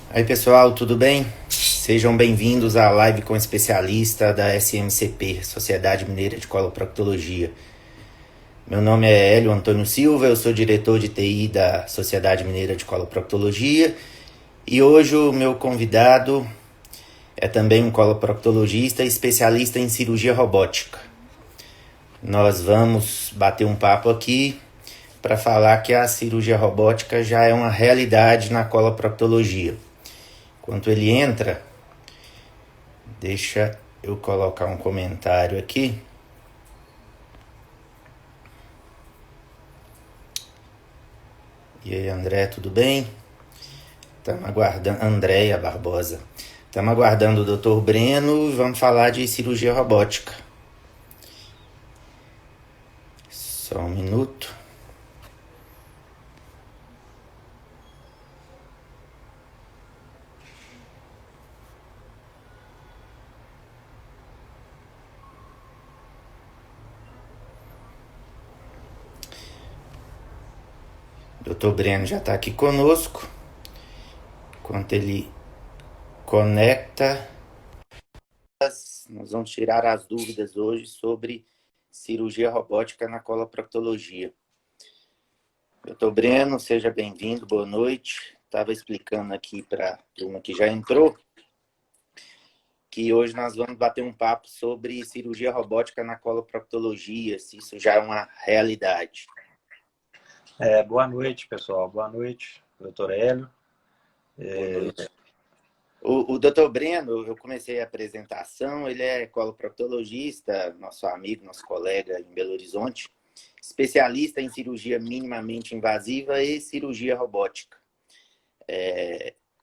Aí pessoal, tudo bem? Sejam bem-vindos à live com especialista da SMCP, Sociedade Mineira de Coloproctologia. Meu nome é Hélio Antônio Silva, eu sou diretor de TI da Sociedade Mineira de Coloproctologia e hoje o meu convidado é também um coloproctologista especialista em cirurgia robótica. Nós vamos bater um papo aqui para falar que a cirurgia robótica já é uma realidade na coloproctologia. Enquanto ele entra, deixa eu colocar um comentário aqui. E aí, André, tudo bem? Estamos aguardando. Andréia Barbosa. Estamos aguardando o Dr. Breno e vamos falar de cirurgia robótica. Só um minuto. Dr. Breno já está aqui conosco. Enquanto ele conecta, nós vamos tirar as dúvidas hoje sobre cirurgia robótica na coloproctologia. Dr. Breno, seja bem-vindo, boa noite. Estava explicando aqui para a turma que já entrou que hoje nós vamos bater um papo sobre cirurgia robótica na coloproctologia, se isso já é uma realidade. Boa noite, pessoal. Boa noite, doutor Hélio. Boa noite. O doutor Breno, eu comecei a apresentação, ele é coloproctologista, nosso amigo, nosso colega em Belo Horizonte, especialista em cirurgia minimamente invasiva e cirurgia robótica.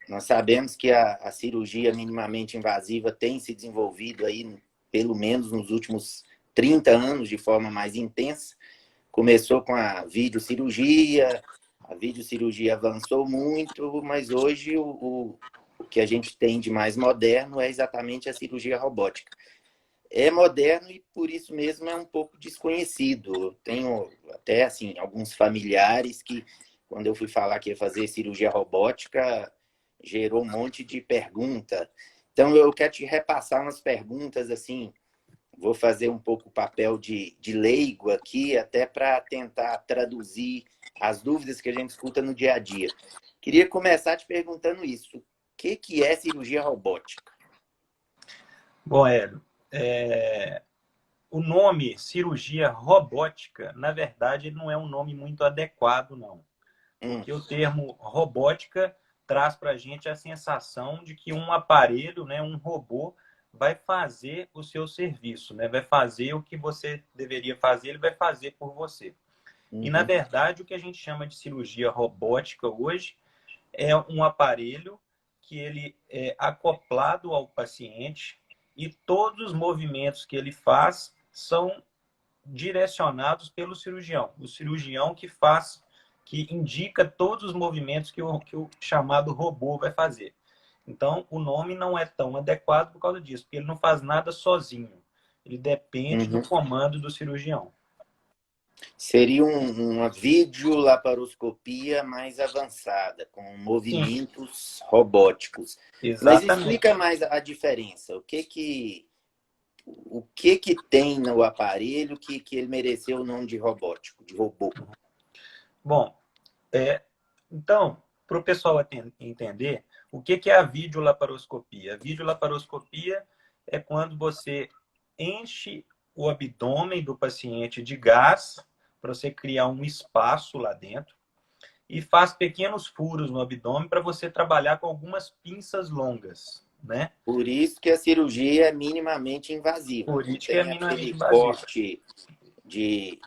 Nós sabemos que a cirurgia minimamente invasiva tem se desenvolvido aí, pelo menos nos últimos 30 anos, de forma mais intensa. Começou com a videocirurgia, a videocirurgia avançou muito, mas hoje o que a gente tem de mais moderno é exatamente a cirurgia robótica. É moderno e por isso mesmo é um pouco desconhecido. Eu tenho até assim alguns familiares que, quando eu fui falar que ia fazer cirurgia robótica, gerou um monte de pergunta. Então eu quero te repassar umas perguntas assim. Vou fazer um pouco o papel de leigo aqui, até para tentar traduzir as dúvidas que a gente escuta no dia a dia. Queria começar te perguntando isso. O que é cirurgia robótica? Bom, Hélio, o nome cirurgia robótica, na verdade, não é um nome muito adequado, não. Porque o termo robótica traz para a gente a sensação de que um aparelho, né, um robô, vai fazer o seu serviço, né? Vai fazer o que você deveria fazer, ele vai fazer por você. E, na verdade, o que a gente chama de cirurgia robótica hoje é um aparelho que ele é acoplado ao paciente e todos os movimentos que ele faz são direcionados pelo cirurgião. O cirurgião que faz, que indica todos os movimentos que o chamado robô vai fazer. Então, o nome não é tão adequado por causa disso, porque ele não faz nada sozinho. Ele depende do comando do cirurgião. Seria uma videolaparoscopia mais avançada, com movimentos robóticos. Mas Exatamente. explica mais a diferença. O que tem no aparelho que ele mereceu o nome de robótico, de robô? Bom, então, para o pessoal entender, o que é a videolaparoscopia? A videolaparoscopia é quando você enche o abdômen do paciente de gás para você criar um espaço lá dentro e faz pequenos furos no abdômen para você trabalhar com algumas pinças longas, né? Por isso que a cirurgia é minimamente invasiva. Por Não isso que é tem aquele minimamente invasivo. corte de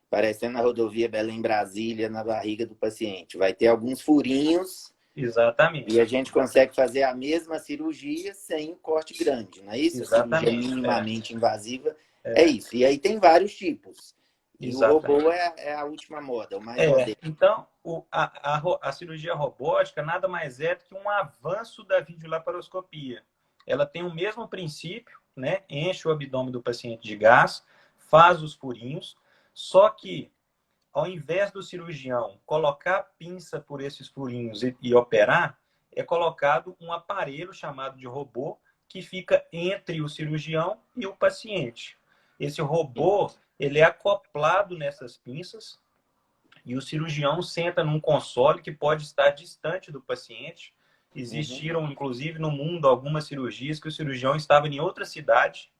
parecendo a rodovia Belém-Brasília na barriga do paciente. Vai ter alguns furinhos e Exatamente. a gente consegue fazer a mesma cirurgia sem um corte grande, não é isso? A cirurgia Exatamente. minimamente invasiva é isso. E aí tem vários tipos. E o Exatamente. robô é a última moda, o mais moderno. Então, a cirurgia robótica nada mais é do que um avanço da videolaparoscopia. Ela tem o mesmo princípio, né? Enche o abdômen do paciente de gás, faz os furinhos, só que ao invés do cirurgião colocar a pinça por esses furinhos e operar, é colocado um aparelho chamado de robô que fica entre o cirurgião e o paciente. Esse robô, ele é acoplado nessas pinças e o cirurgião senta num console que pode estar distante do paciente. Existiram, inclusive, no mundo, algumas cirurgias que o cirurgião estava em outra cidade.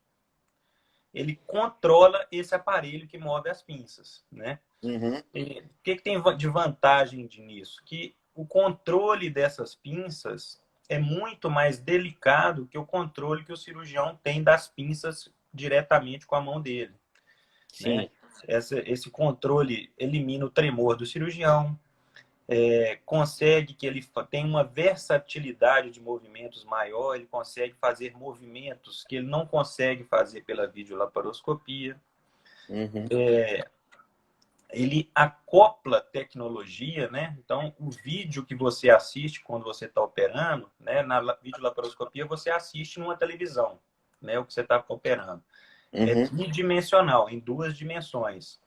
Ele controla esse aparelho que move as pinças, né? Uhum. O que tem de vantagem nisso? Que o controle dessas pinças é muito mais delicado que o controle que o cirurgião tem das pinças diretamente com a mão dele. Sim. Né? Esse controle elimina o tremor do cirurgião, consegue que ele tenha uma versatilidade de movimentos maior, ele consegue fazer movimentos que ele não consegue fazer pela videolaparoscopia. Uhum. Ele acopla tecnologia, né? Então, o vídeo que você assiste quando você está operando, né? Na videolaparoscopia, você assiste numa televisão, né? O que você está operando. É bidimensional, em 2 dimensões.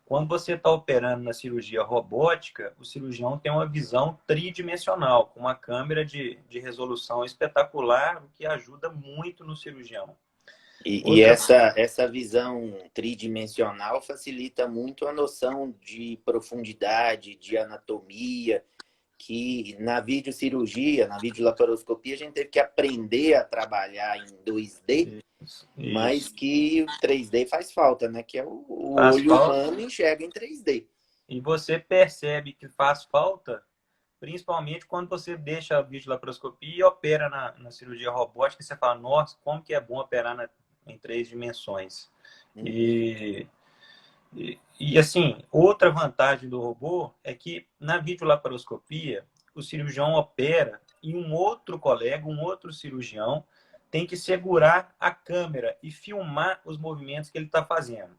Quando você está operando na cirurgia robótica, o cirurgião tem uma visão tridimensional, com uma câmera de resolução espetacular, o que ajuda muito no cirurgião. E essa visão tridimensional facilita muito a noção de profundidade, de anatomia, que na videocirurgia, na videolaparoscopia, a gente teve que aprender a trabalhar em 2D, Isso. mas que o 3D faz falta, né? Que é o olho humano enxerga em 3D. E você percebe que faz falta, principalmente quando você deixa a videolaparoscopia e opera na cirurgia robótica, e você fala, nossa, como que é bom operar em 3 dimensões. E assim, outra vantagem do robô é que na videolaparoscopia, o cirurgião opera e um outro colega, um outro cirurgião, tem que segurar a câmera e filmar os movimentos que ele está fazendo.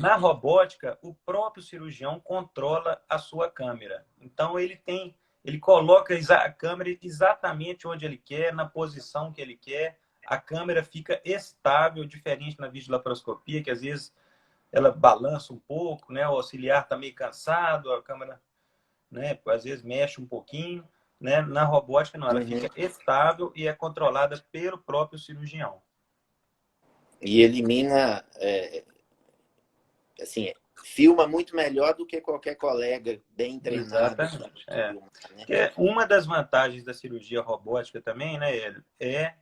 Na robótica, o próprio cirurgião controla a sua câmera. Então, ele coloca a câmera exatamente onde ele quer, na posição que ele quer. A câmera fica estável, diferente na videolaparoscopia, que às vezes ela balança um pouco, né? O auxiliar está meio cansado, a câmera, né? Às vezes mexe um pouquinho, né? Na robótica não, ela fica estável e é controlada pelo próprio cirurgião. E elimina, assim, filma muito melhor do que qualquer colega bem treinado. Exatamente. Né? Uma das vantagens da cirurgia robótica também, né, Hélio, é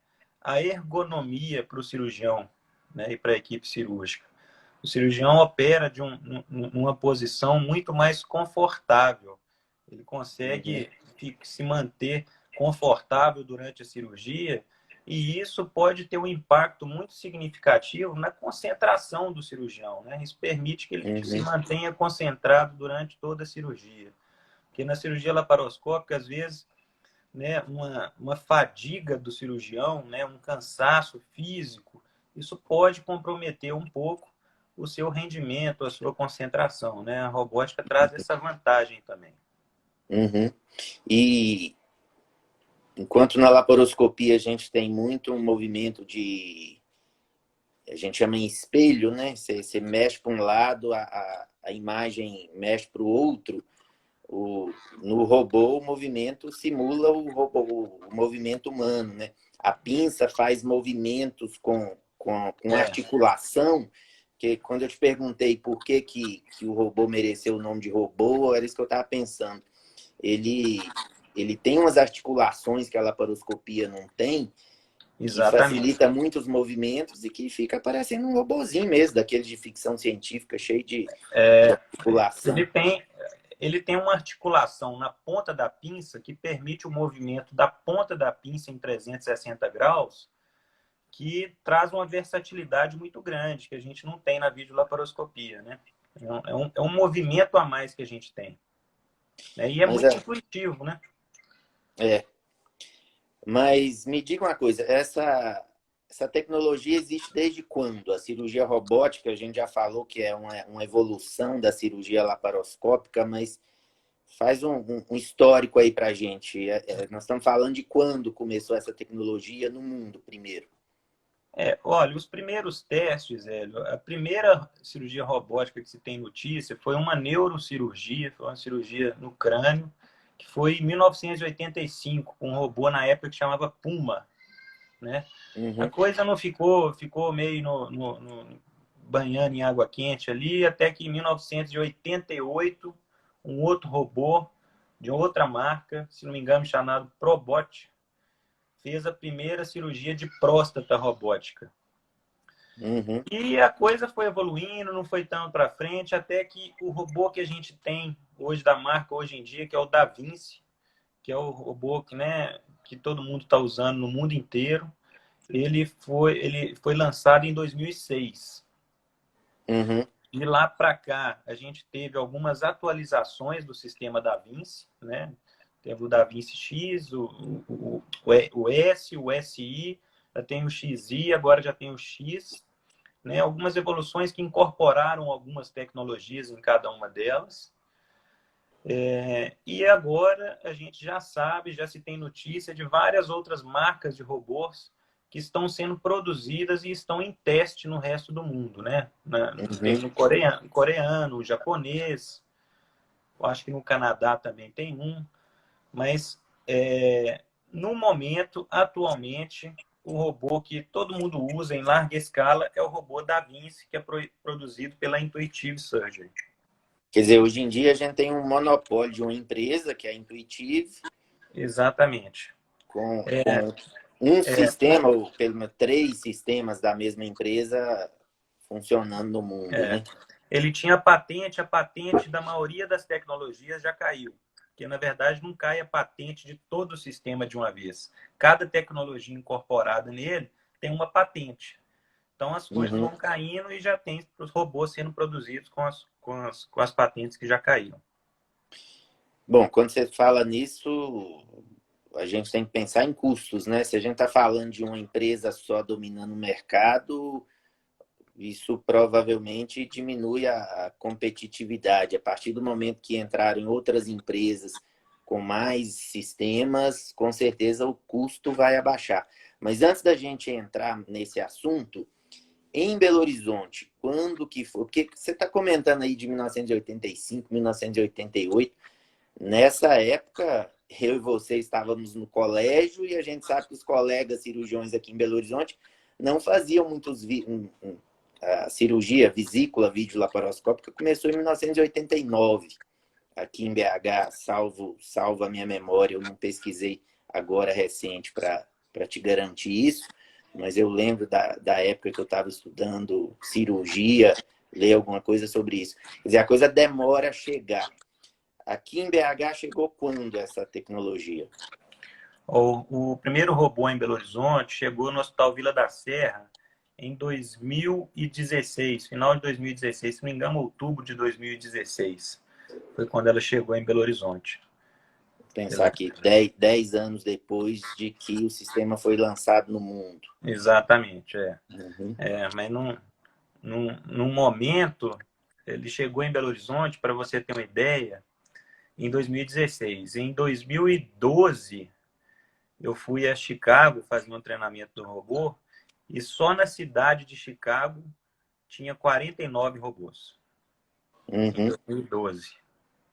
a ergonomia para o cirurgião, né, e para a equipe cirúrgica. O cirurgião opera de uma posição muito mais confortável. Ele consegue se manter confortável durante a cirurgia e isso pode ter um impacto muito significativo na concentração do cirurgião. Né? Isso permite que ele se mantenha concentrado durante toda a cirurgia. Porque na cirurgia laparoscópica, às vezes, né, uma fadiga do cirurgião, né, um cansaço físico, isso pode comprometer um pouco o seu rendimento, a sua concentração, né? A robótica traz essa vantagem também. E enquanto na laparoscopia a gente tem muito um movimento a gente chama em espelho, né? Você mexe para um lado, a imagem mexe para o outro. No robô, o movimento simula o movimento humano, né? A pinça faz movimentos com articulação, que quando eu te perguntei por que o robô mereceu o nome de robô, era isso que eu estava pensando. Ele tem umas articulações que a laparoscopia não tem, que facilita muitos movimentos e que fica parecendo um robozinho mesmo, daqueles de ficção científica, cheio de articulação. Ele tem uma articulação na ponta da pinça que permite o movimento da ponta da pinça em 360 graus, que traz uma versatilidade muito grande, que a gente não tem na videolaparoscopia, né? É um movimento a mais que a gente tem. E é muito intuitivo, né? Mas me diga uma coisa, essa tecnologia existe desde quando? A cirurgia robótica, a gente já falou que é uma evolução da cirurgia laparoscópica, mas faz um histórico aí pra gente. Nós estamos falando de quando começou essa tecnologia no mundo primeiro. Olha, os primeiros testes, a primeira cirurgia robótica que se tem notícia foi uma neurocirurgia, foi uma cirurgia no crânio, que foi em 1985, com um robô na época que chamava Puma, né? A coisa não ficou meio banhando em água quente ali, até que em 1988, um outro robô de outra marca, se não me engano, chamado Probot, fez a primeira cirurgia de próstata robótica. E a coisa foi evoluindo, não foi tão para frente, até que o robô que a gente tem hoje da marca, hoje em dia, que é o Da Vinci, que é o robô que, né, que todo mundo está usando no mundo inteiro, ele foi lançado em 2006. De lá para cá, a gente teve algumas atualizações do sistema Da Vinci, né? Teve o Da Vinci X, o S, o SI, já tem o XI, agora já tem o X, né? Algumas evoluções que incorporaram algumas tecnologias em cada uma delas. E agora a gente já sabe, já se tem notícia de várias outras marcas de robôs que estão sendo produzidas e estão em teste no resto do mundo, né? Tem no coreano, japonês, eu acho que no Canadá também tem um, mas no momento, atualmente, o robô que todo mundo usa em larga escala é o robô Da Vinci, que é produzido pela Intuitive Surgery. Quer dizer, hoje em dia a gente tem um monopólio de uma empresa, que é a Intuitive. Exatamente. Com um sistema, ou pelo menos 3 sistemas da mesma empresa funcionando no mundo, né? Ele tinha a patente da maioria das tecnologias já caiu. Porque, na verdade, não cai a patente de todo o sistema de uma vez. Cada tecnologia incorporada nele tem uma patente. Então, as coisas vão caindo e já tem os robôs sendo produzidos com as patentes que já caíram. Bom, quando você fala nisso, a gente tem que pensar em custos, né? Se a gente está falando de uma empresa só dominando o mercado, isso provavelmente diminui a competitividade. A partir do momento que entrarem outras empresas com mais sistemas, com certeza o custo vai abaixar. Mas antes da gente entrar nesse assunto, em Belo Horizonte, quando que foi? Porque você está comentando aí de 1985, 1988. Nessa época, eu e você estávamos no colégio e a gente sabe que os colegas cirurgiões aqui em Belo Horizonte não faziam muitos a cirurgia vesícula videolaparoscópica começou em 1989 aqui em BH, salvo a minha memória, eu não pesquisei agora recente para te garantir isso, mas eu lembro da época que eu estava estudando cirurgia, ler alguma coisa sobre isso. Quer dizer, a coisa demora a chegar. Aqui em BH chegou quando essa tecnologia? O primeiro robô em Belo Horizonte chegou no Hospital Vila da Serra em 2016, final de 2016, se não me engano, outubro de 2016. Foi quando ela chegou em Belo Horizonte. Pensar que 10 anos depois de que o sistema foi lançado no mundo. Exatamente, mas num momento, ele chegou em Belo Horizonte, para você ter uma ideia, em 2016. Em 2012, eu fui a Chicago fazer um treinamento do robô e só na cidade de Chicago tinha 49 robôs. Em 2012.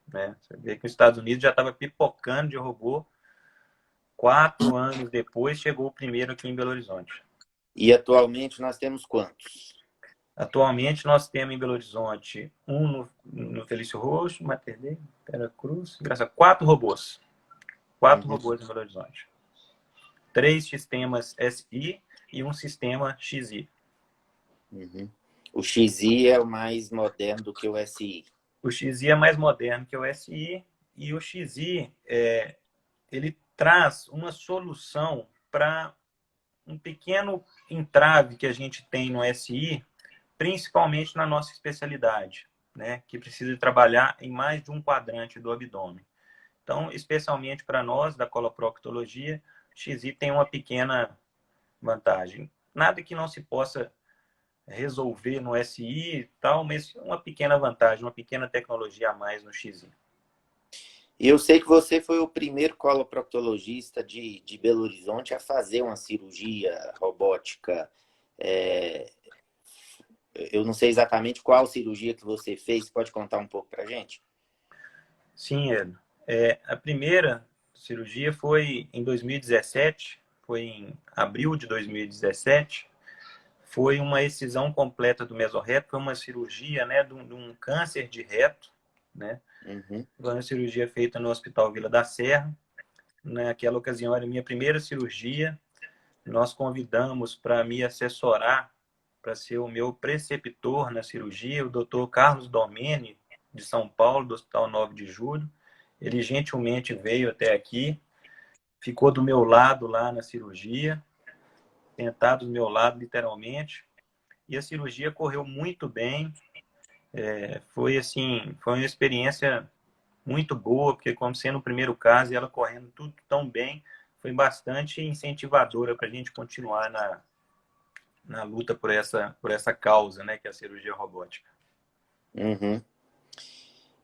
Né? Você vê que os Estados Unidos já estava pipocando de robô. 4 anos depois, chegou o primeiro aqui em Belo Horizonte. E atualmente nós temos quantos? Atualmente nós temos em Belo Horizonte um no Felício Roxo, Mater Dei, Vera Cruz, 4 robôs. 4 robôs em Belo Horizonte. 3 sistemas SI e um sistema XI. O XI é o mais moderno do que o SI. O XI é mais moderno que o SI e o XI ele traz uma solução para um pequeno entrave que a gente tem no SI, principalmente na nossa especialidade, né, que precisa trabalhar em mais de um quadrante do abdômen. Então, especialmente para nós da coloproctologia, o XI tem uma pequena vantagem. Nada que não se possa resolver no SI e tal, mas uma pequena vantagem, uma pequena tecnologia a mais no XI. E eu sei que você foi o primeiro coloproctologista de Belo Horizonte a fazer uma cirurgia robótica. Eu não sei exatamente qual cirurgia que você fez. Pode contar um pouco para a gente? Sim, Edo. A primeira cirurgia foi em 2017, foi em abril de 2017. Foi uma excisão completa do mesorreto, foi uma cirurgia, né, de um câncer de reto, né? Foi uma cirurgia feita no Hospital Vila da Serra. Naquela ocasião era a minha primeira cirurgia. Nós convidamos para me assessorar, para ser o meu preceptor na cirurgia, o Dr. Carlos Domene, de São Paulo, do Hospital 9 de Julho. Ele gentilmente veio até aqui, ficou do meu lado lá na cirurgia, sentado do meu lado, literalmente. E a cirurgia correu muito bem. Foi assim, foi uma experiência muito boa, porque como sendo o primeiro caso e ela correndo tudo tão bem, foi bastante incentivadora para a gente continuar na luta por essa causa, né, que é a cirurgia robótica.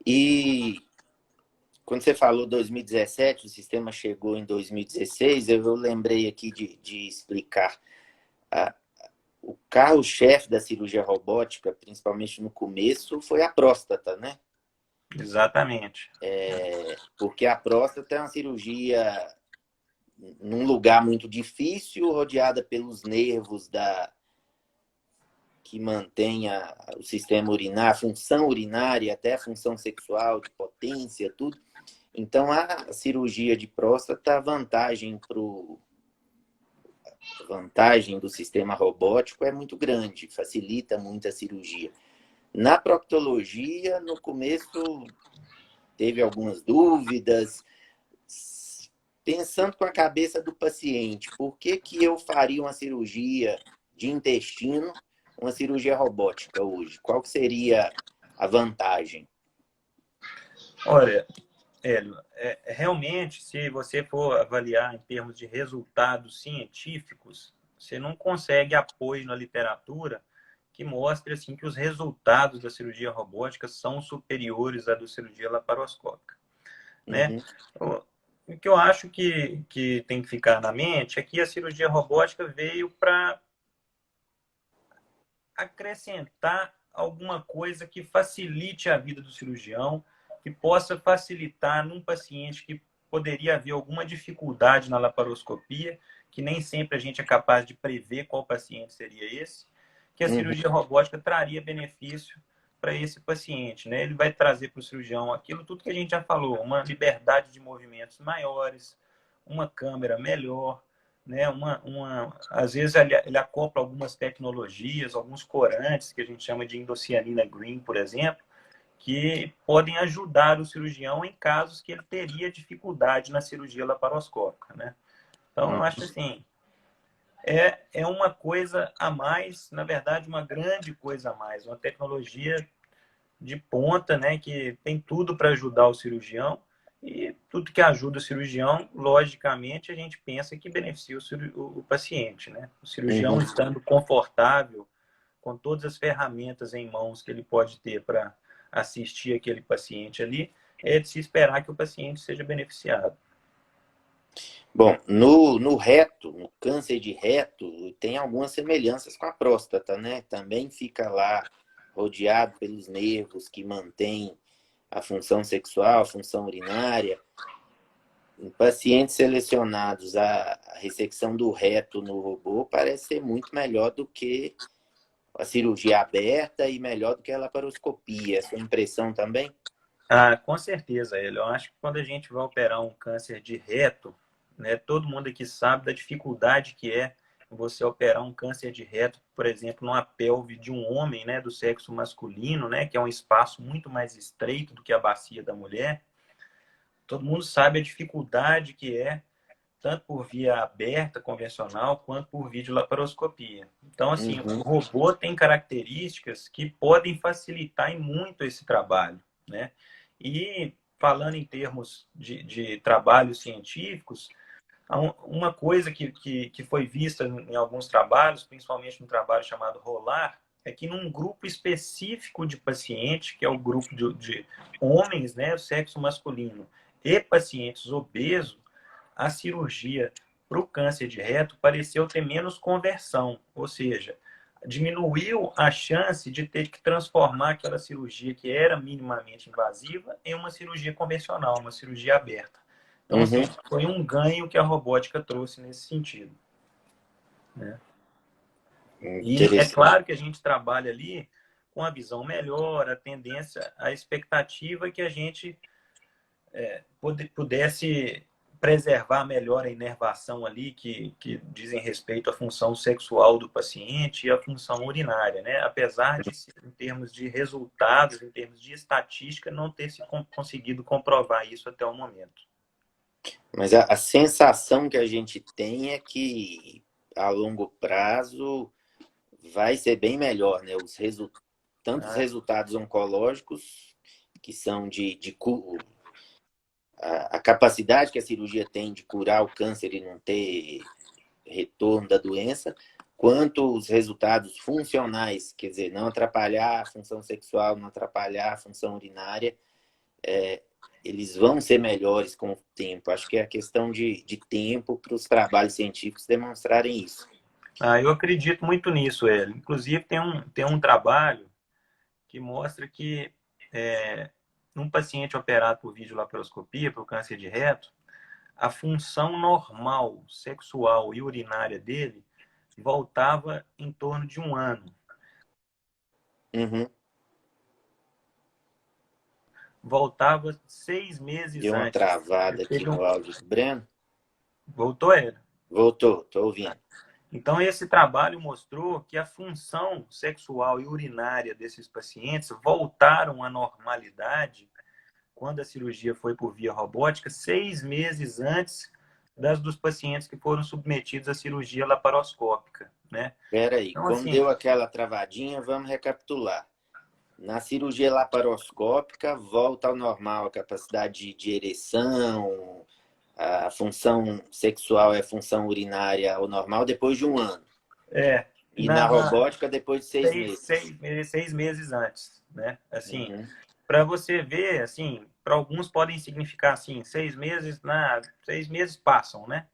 E quando você falou 2017, o sistema chegou em 2016, eu lembrei aqui de explicar. O carro-chefe da cirurgia robótica, principalmente no começo, foi a próstata, né? Exatamente. Porque a próstata é uma cirurgia num lugar muito difícil, rodeada pelos nervos que mantém o sistema urinário, a função urinária, até a função sexual, de potência, tudo. Então, a cirurgia de próstata, a vantagem do sistema robótico é muito grande, facilita muito a cirurgia. Na proctologia, no começo, teve algumas dúvidas. Pensando com a cabeça do paciente, por que eu faria uma cirurgia de intestino, uma cirurgia robótica hoje? Qual que seria a vantagem? Olha, Hélio, realmente, se você for avaliar em termos de resultados científicos, você não consegue apoio na literatura que mostre assim, que os resultados da cirurgia robótica são superiores à da cirurgia laparoscópica. Né? O que eu acho que tem que ficar na mente é que a cirurgia robótica veio para acrescentar alguma coisa que facilite a vida do cirurgião, que possa facilitar num paciente que poderia haver alguma dificuldade na laparoscopia, que nem sempre a gente é capaz de prever qual paciente seria esse, que a cirurgia robótica traria benefício para esse paciente, né? Ele vai trazer para o cirurgião aquilo tudo que a gente já falou, uma liberdade de movimentos maiores, uma câmera melhor, né? Às vezes ele acopla algumas tecnologias, alguns corantes que a gente chama de indocianina green, por exemplo, que podem ajudar o cirurgião em casos que ele teria dificuldade na cirurgia laparoscópica, né? Então, eu acho assim, é uma coisa a mais, na verdade, uma grande coisa a mais, uma tecnologia de ponta, né, que tem tudo para ajudar o cirurgião, e tudo que ajuda o cirurgião, logicamente, a gente pensa que beneficia o paciente, né? O cirurgião estando confortável, com todas as ferramentas em mãos que ele pode ter para assistir aquele paciente ali, é de se esperar que o paciente seja beneficiado. Bom, no reto, no câncer de reto, tem algumas semelhanças com a próstata, né? Também fica lá rodeado pelos nervos que mantêm a função sexual, a função urinária. Em pacientes selecionados, a ressecção do reto no robô parece ser muito melhor do que a cirurgia aberta e melhor do que a laparoscopia. Essa é a impressão também? Com certeza, ele. Eu acho que quando a gente vai operar um câncer de reto, né, todo mundo aqui sabe da dificuldade que é você operar um câncer de reto, por exemplo, numa pelve de um homem, né, do sexo masculino, né, que é um espaço muito mais estreito do que a bacia da mulher. Todo mundo sabe a dificuldade que é, tanto por via aberta, convencional, quanto por videolaparoscopia. Então, assim, o robô tem características que podem facilitar em muito esse trabalho, né? E, falando em termos de trabalhos científicos, uma coisa que foi vista em alguns trabalhos, principalmente no trabalho chamado ROLAR, é que num grupo específico de pacientes, que é o grupo de homens, né, o sexo masculino, e pacientes obesos, a cirurgia para o câncer de reto pareceu ter menos conversão, ou seja, diminuiu a chance de ter que transformar aquela cirurgia que era minimamente invasiva em uma cirurgia convencional, uma cirurgia aberta. Então, assim, foi um ganho que a robótica trouxe nesse sentido, né? E é claro que a gente trabalha ali com a visão melhor, a tendência, a expectativa que a gente pudesse preservar melhor a inervação ali, que dizem respeito à função sexual do paciente e à função urinária, né? Apesar de, em termos de resultados, em termos de estatística, não ter se conseguido comprovar isso até o momento. Mas a sensação que a gente tem é que, a longo prazo, vai ser bem melhor, né? Tanto os resultados oncológicos, que são a capacidade que a cirurgia tem de curar o câncer e não ter retorno da doença, quanto os resultados funcionais, quer dizer, não atrapalhar a função sexual, não atrapalhar a função urinária, eles vão ser melhores com o tempo. Acho que é a questão de tempo para os trabalhos científicos demonstrarem isso. Eu acredito muito nisso, Hélio. Inclusive, tem um trabalho que mostra que num paciente operado por videolaparoscopia, para o câncer de reto, a função normal sexual e urinária dele voltava em torno de 1 ano. Voltava 6 meses Deu uma antes. travada aqui no áudio do Breno. Voltou, ele? Voltou, estou ouvindo. Então, esse trabalho mostrou que a função sexual e urinária desses pacientes voltaram à normalidade quando a cirurgia foi por via robótica, 6 meses antes dos pacientes que foram submetidos à cirurgia laparoscópica, né? Espera aí, então, como assim, deu aquela travadinha, vamos recapitular. Na cirurgia laparoscópica, volta ao normal a capacidade de ereção, a função sexual e a função urinária ao normal depois de 1 ano. E na robótica, depois de 6 meses. 6 meses antes, né? Assim, para você ver, assim, para alguns podem significar assim, 6 meses, 6 meses passam, né?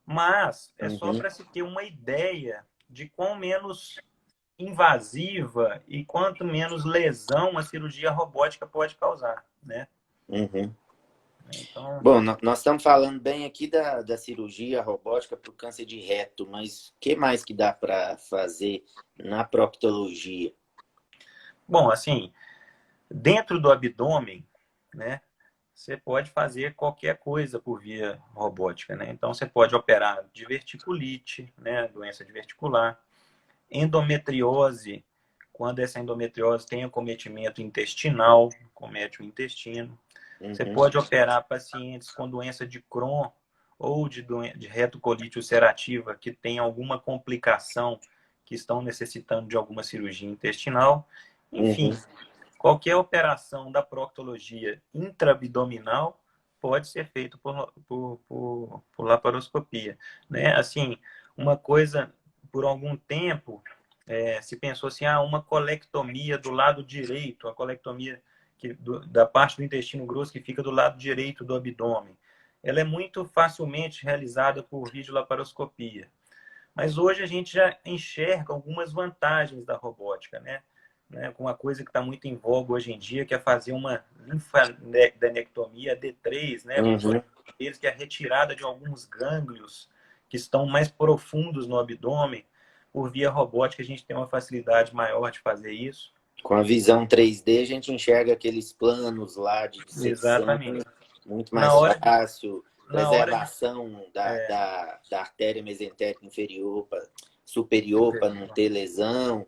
Mas é só para se ter uma ideia de quão menos invasiva e quanto menos lesão a cirurgia robótica pode causar, né? Então... Bom, nós estamos falando bem aqui da cirurgia robótica para o câncer de reto, mas o que mais que dá para fazer na proctologia? Bom, assim, dentro do abdômen, né, você pode fazer qualquer coisa por via robótica, né? Então, você pode operar diverticulite, né, doença diverticular, endometriose, quando essa endometriose tem acometimento intestinal, comete o intestino. Você pode operar pacientes com doença de Crohn ou de retocolite ulcerativa que tem alguma complicação que estão necessitando de alguma cirurgia intestinal. Enfim, qualquer operação da proctologia intraabdominal pode ser feita por laparoscopia, né? Assim, uma coisa, por algum tempo, se pensou assim, uma colectomia do lado direito, a colectomia da parte do intestino grosso que fica do lado direito do abdômen. Ela é muito facilmente realizada por videolaparoscopia. Mas hoje a gente já enxerga algumas vantagens da robótica, né? Com uma coisa que está muito em voga hoje em dia, que é fazer uma linfadenectomia D3, né? Que é a retirada de alguns gânglios que estão mais profundos no abdômen. Por via robótica, a gente tem uma facilidade maior de fazer isso. Com a visão 3D, a gente enxerga aqueles planos lá de dissecção. Exatamente. Muito mais fácil. Preservação da artéria mesentérica superior para não ter lesão.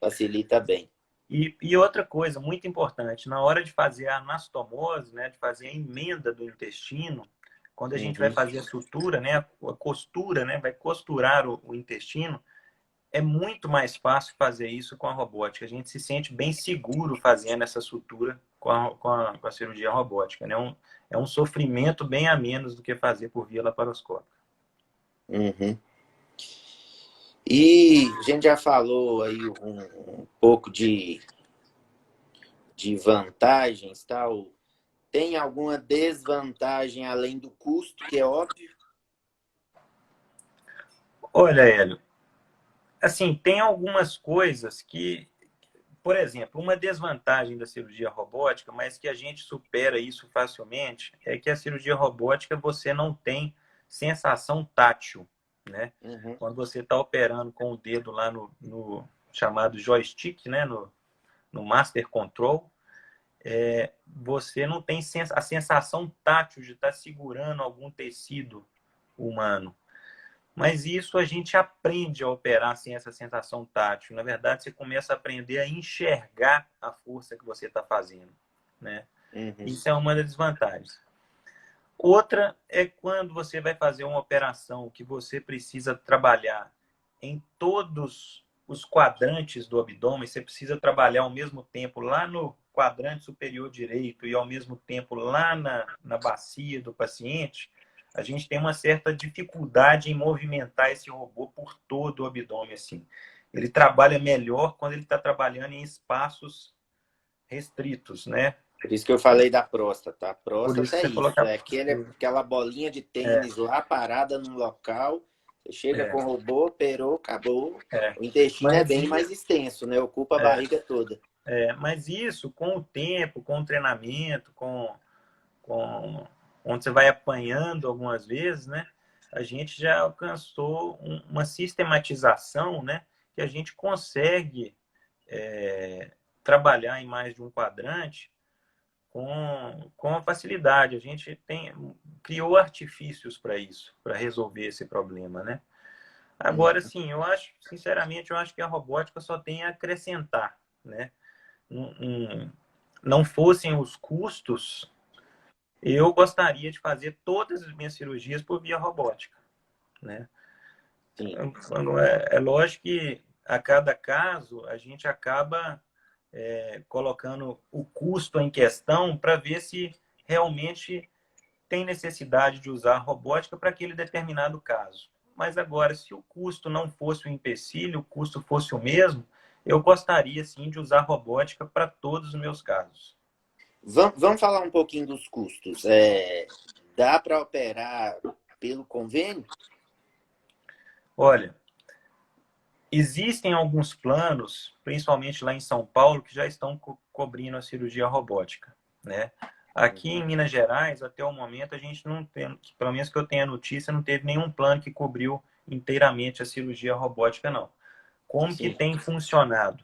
Facilita bem. E outra coisa muito importante, na hora de fazer a anastomose, né, de fazer a emenda do intestino, quando a gente vai fazer a sutura, né, a costura, né, vai costurar o intestino, é muito mais fácil fazer isso com a robótica. A gente se sente bem seguro fazendo essa sutura com a cirurgia robótica, né? É um sofrimento bem a menos do que fazer por via laparoscópica. E a gente já falou aí um pouco de vantagens, tal. Tem alguma desvantagem além do custo, que é óbvio? Olha, Hélio, Assim, tem algumas coisas que, por exemplo, uma desvantagem da cirurgia robótica, mas que a gente supera isso facilmente, é que a cirurgia robótica você não tem sensação tátil, né? Uhum. Quando você está operando com o dedo lá no chamado joystick, né? No Master Control, você não tem a sensação tátil de estar segurando algum tecido humano. Mas isso a gente aprende a operar sem essa sensação tátil. Na verdade, você começa a aprender a enxergar a força que você está fazendo, né? Uhum. Isso é uma das desvantagens. Outra é quando você vai fazer uma operação que você precisa trabalhar em todos os quadrantes do abdômen, você precisa trabalhar ao mesmo tempo lá no quadrante superior direito e ao mesmo tempo lá na bacia do paciente, a gente tem uma certa dificuldade em movimentar esse robô por todo o abdômen, assim. Ele trabalha melhor quando ele está trabalhando em espaços restritos, né? Por isso que eu falei da próstata. A Por isso próstata que é você isso, coloca... é aquela bolinha de tênis lá parada num local. Você chega com o robô, operou, acabou. O intestino é Mas bem mais extenso, né? Ocupa a barriga toda. mas isso, com o tempo, com o treinamento, onde você vai apanhando algumas vezes, né? A gente já alcançou uma sistematização, né? Que a gente consegue trabalhar em mais de um quadrante com facilidade. A gente criou artifícios para isso, para resolver esse problema, né? Agora, sim, sinceramente, eu acho que a robótica só tem a acrescentar, né? Não fossem os custos, eu gostaria de fazer todas as minhas cirurgias por via robótica, né? Sim. É lógico que a cada caso a gente acaba colocando o custo em questão para ver se realmente tem necessidade de usar robótica para aquele determinado caso. Mas agora, se o custo não fosse o empecilho, o custo fosse o mesmo, eu gostaria sim de usar robótica para todos os meus casos. Vamos falar um pouquinho dos custos. Dá para operar pelo convênio? Olha, existem alguns planos, principalmente lá em São Paulo, que já estão cobrindo a cirurgia robótica, né? Aqui em Minas Gerais, até o momento, a gente não tem, pelo menos que eu tenha notícia, não teve nenhum plano que cobriu inteiramente a cirurgia robótica, não. Como que Sim. tem funcionado?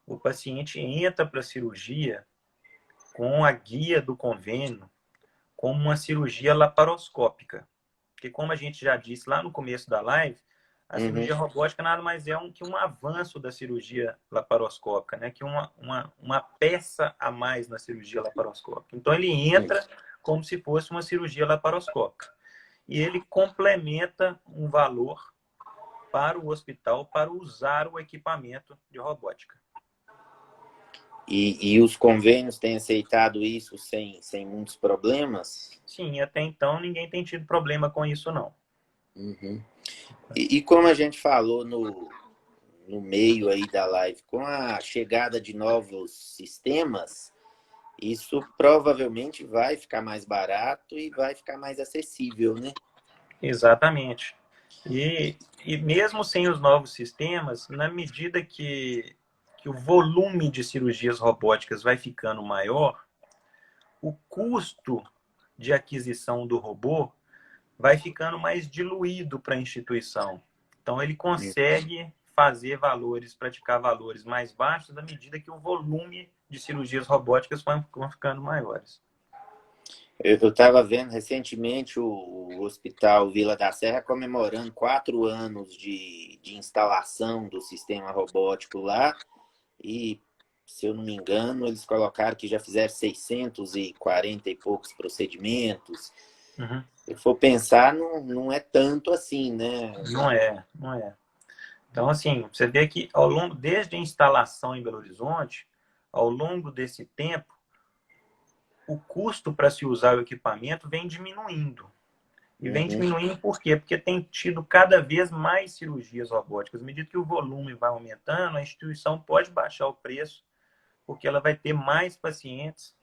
O paciente entra para a cirurgia com a guia do convênio como uma cirurgia laparoscópica. Porque, como a gente já disse lá no começo da live, a cirurgia robótica nada mais é que um avanço da cirurgia laparoscópica, né? Que uma peça a mais na cirurgia laparoscópica. Então, ele entra como se fosse uma cirurgia laparoscópica. E ele complementa um valor para o hospital para usar o equipamento de robótica. E os convênios têm aceitado isso sem muitos problemas? Sim, até então ninguém tem tido problema com isso, não. Uhum. E como a gente falou no meio aí da live, com a chegada de novos sistemas, isso provavelmente vai ficar mais barato e vai ficar mais acessível, né? Exatamente. E mesmo sem os novos sistemas, na medida que o volume de cirurgias robóticas vai ficando maior, o custo de aquisição do robô vai ficando mais diluído para a instituição. Então, ele consegue praticar valores mais baixos à medida que o volume de cirurgias robóticas vão ficando maiores. Eu estava vendo recentemente o Hospital Vila da Serra comemorando 4 anos de instalação do sistema robótico lá e, se eu não me engano, eles colocaram que já fizeram 640 e poucos procedimentos. Uhum. Se for pensar, não é tanto assim, né? Não é. Então, assim, você vê que desde a instalação em Belo Horizonte, ao longo desse tempo, o custo para se usar o equipamento vem diminuindo. E vem diminuindo por quê? Porque tem tido cada vez mais cirurgias robóticas. À medida que o volume vai aumentando, a instituição pode baixar o preço, porque ela vai ter mais pacientes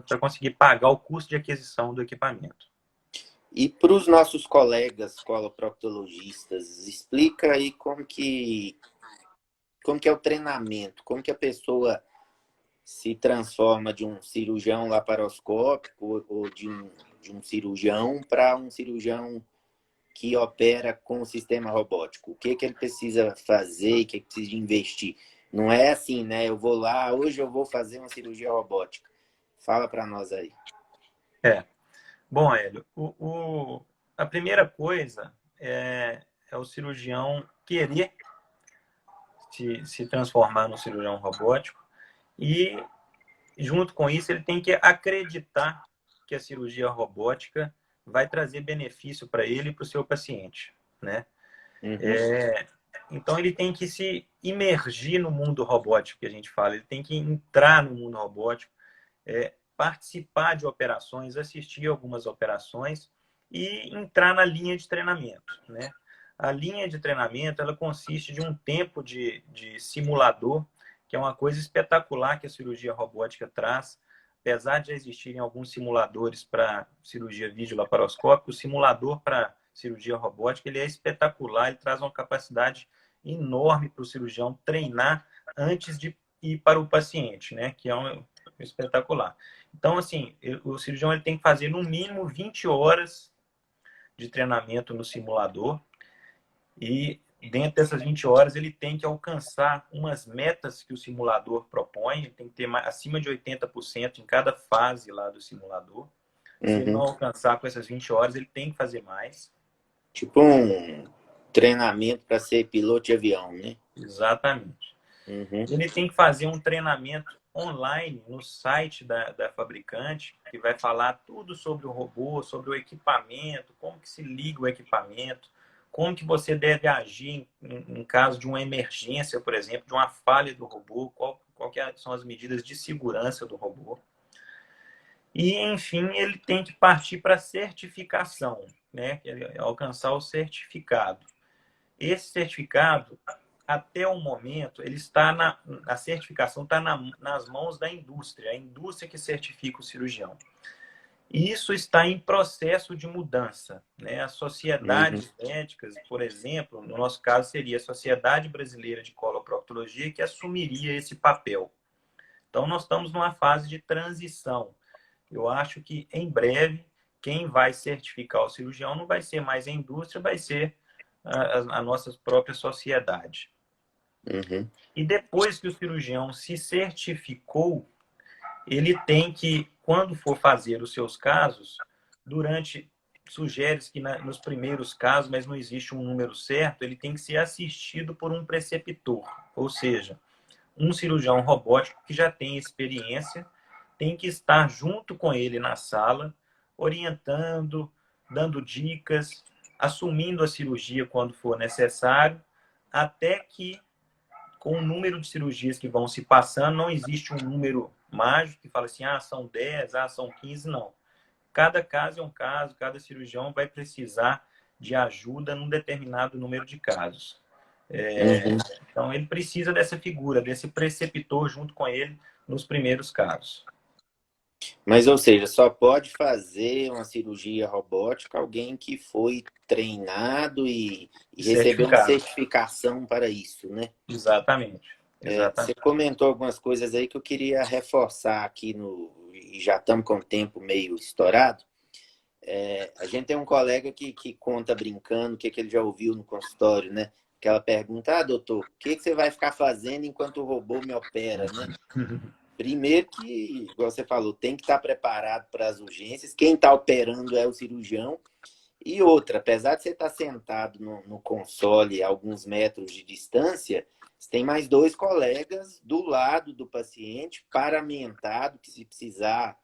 para conseguir pagar o custo de aquisição do equipamento. E para os nossos colegas coloproctologistas, explica aí como que é o treinamento, como que a pessoa se transforma de um cirurgião laparoscópico ou de um cirurgião para um cirurgião que opera com o sistema robótico. O que que ele precisa fazer e o que que precisa investir? Não é assim, né? Eu vou lá, hoje eu vou fazer uma cirurgia robótica. Fala para nós aí. Bom, Hélio, a primeira coisa é o cirurgião querer se transformar num cirurgião robótico e, junto com isso, ele tem que acreditar que a cirurgia robótica vai trazer benefício para ele e para o seu paciente, né? Uhum. Então, ele tem que se imergir no mundo robótico, que a gente fala. Ele tem que entrar no mundo robótico, participar de operações, assistir algumas operações e entrar na linha de treinamento, né? A linha de treinamento, ela consiste de um tempo de simulador, que é uma coisa espetacular que a cirurgia robótica traz. Apesar de existirem alguns simuladores para cirurgia videolaparoscópica, o simulador para cirurgia robótica ele é espetacular, ele traz uma capacidade enorme para o cirurgião treinar antes de ir para o paciente, né? Que é espetacular. Então, assim, o cirurgião ele tem que fazer no mínimo 20 horas de treinamento no simulador e dentro dessas 20 horas ele tem que alcançar umas metas que o simulador propõe, ele tem que ter acima de 80% em cada fase lá do simulador. Se ele não alcançar com essas 20 horas, ele tem que fazer mais. Tipo um treinamento para ser piloto de avião, né? Exatamente. Uhum. Ele tem que fazer um treinamento online no site da fabricante, que vai falar tudo sobre o robô, sobre o equipamento, como que se liga o equipamento, como que você deve agir em caso de uma emergência, por exemplo, de uma falha do robô, qual que são as medidas de segurança do robô. E, enfim, ele tem que partir para a certificação, né? Alcançar o certificado. Esse certificado, até o momento, ele está a certificação está nas mãos da indústria, a indústria que certifica o cirurgião. E isso está em processo de mudança, né? As sociedades médicas, por exemplo, no nosso caso seria a Sociedade Brasileira de Coloproctologia que assumiria esse papel. Então, nós estamos numa fase de transição. Eu acho que, em breve, quem vai certificar o cirurgião não vai ser mais a indústria, vai ser a nossa própria sociedade. E depois que o cirurgião se certificou, ele tem que, quando for fazer os seus casos, sugere-se que nos primeiros casos, mas não existe um número certo, ele tem que ser assistido por um preceptor, ou seja, um cirurgião robótico que já tem experiência, tem que estar junto com ele na sala, orientando, dando dicas, assumindo a cirurgia quando for necessário, até que, com o número de cirurgias que vão se passando, não existe um número mágico que fala assim, são 10, são 15, não. Cada caso é um caso, cada cirurgião vai precisar de ajuda num determinado número de casos. Então, ele precisa dessa figura, desse preceptor junto com ele nos primeiros casos. Mas, ou seja, só pode fazer uma cirurgia robótica alguém que foi treinado e recebeu uma certificação para isso, né? Exatamente. Você comentou algumas coisas aí que eu queria reforçar aqui e já estamos com o tempo meio estourado. A gente tem um colega que conta brincando o que ele já ouviu no consultório, né? Aquela pergunta, doutor, o que você vai ficar fazendo enquanto o robô me opera, né? Primeiro que, igual você falou, tem que estar preparado para as urgências. Quem está operando é o cirurgião. E outra, apesar de você estar sentado no console a alguns metros de distância, você tem mais 2 colegas do lado do paciente, paramentado, que se precisar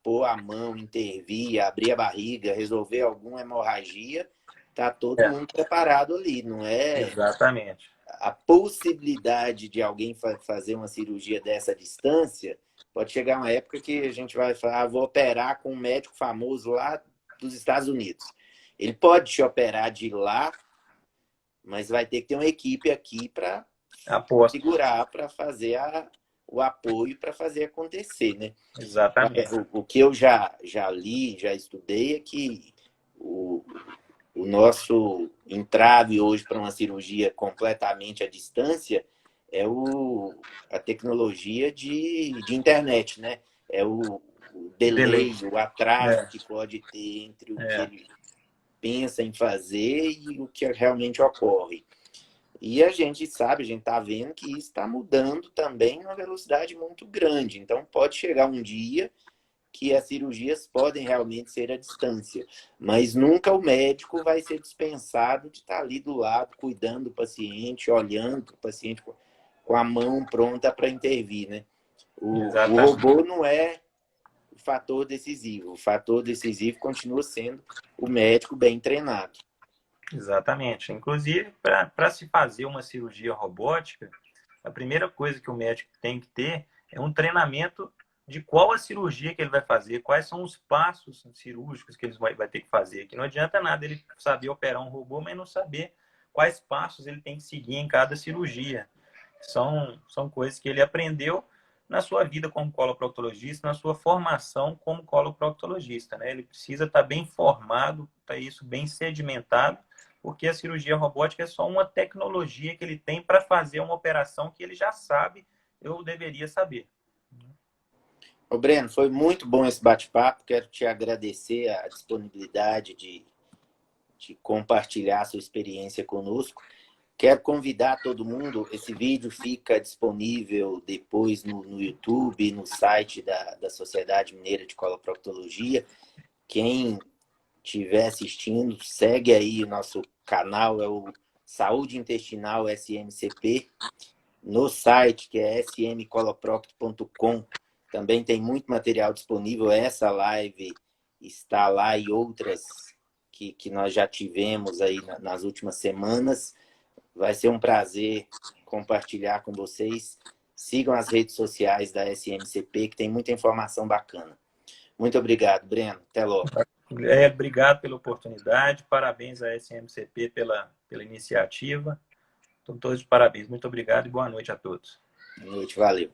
pôr a mão, intervir, abrir a barriga, resolver alguma hemorragia, está todo mundo preparado ali, não é? Exatamente. A possibilidade de alguém fazer uma cirurgia dessa distância, pode chegar uma época que a gente vai falar, vou operar com um médico famoso lá dos Estados Unidos. Ele pode te operar de lá, mas vai ter que ter uma equipe aqui para segurar, para fazer o apoio para fazer acontecer, né? Exatamente. O que eu já li, já estudei é que o nosso entrave hoje para uma cirurgia completamente à distância é a tecnologia de internet, né? É o delay, o atraso que pode ter entre o que ele pensa em fazer e o que realmente ocorre. E a gente sabe, a gente está vendo que isso está mudando também numa velocidade muito grande. Então, pode chegar um dia que as cirurgias podem realmente ser à distância, mas nunca o médico vai ser dispensado de estar ali do lado, cuidando do paciente, olhando para o paciente com a mão pronta para intervir, né? O robô não é o fator decisivo. O fator decisivo continua sendo o médico bem treinado. Exatamente. Inclusive, para se fazer uma cirurgia robótica, a primeira coisa que o médico tem que ter é um treinamento de qual a cirurgia que ele vai fazer, quais são os passos cirúrgicos que ele vai ter que fazer. Que não adianta nada ele saber operar um robô, mas não saber quais passos ele tem que seguir em cada cirurgia. São coisas que ele aprendeu na sua vida como coloproctologista, na sua formação como coloproctologista, né? Ele precisa estar bem formado, tá isso bem sedimentado, porque a cirurgia robótica é só uma tecnologia que ele tem para fazer uma operação que ele já sabe, eu deveria saber. Ô Breno, foi muito bom esse bate-papo. Quero te agradecer a disponibilidade de compartilhar a sua experiência conosco. Quero convidar todo mundo, esse vídeo fica disponível depois no YouTube, no site da Sociedade Mineira de Coloproctologia. Quem estiver assistindo, segue aí o nosso canal, é o Saúde Intestinal SMCP, no site que é smcoloprocto.com. Também tem muito material disponível. Essa live está lá e outras que nós já tivemos aí nas últimas semanas. Vai ser um prazer compartilhar com vocês. Sigam as redes sociais da SMCP, que tem muita informação bacana. Muito obrigado, Breno. Até logo. Obrigado pela oportunidade. Parabéns à SMCP pela iniciativa. Estão todos de parabéns. Muito obrigado e boa noite a todos. Boa noite, valeu.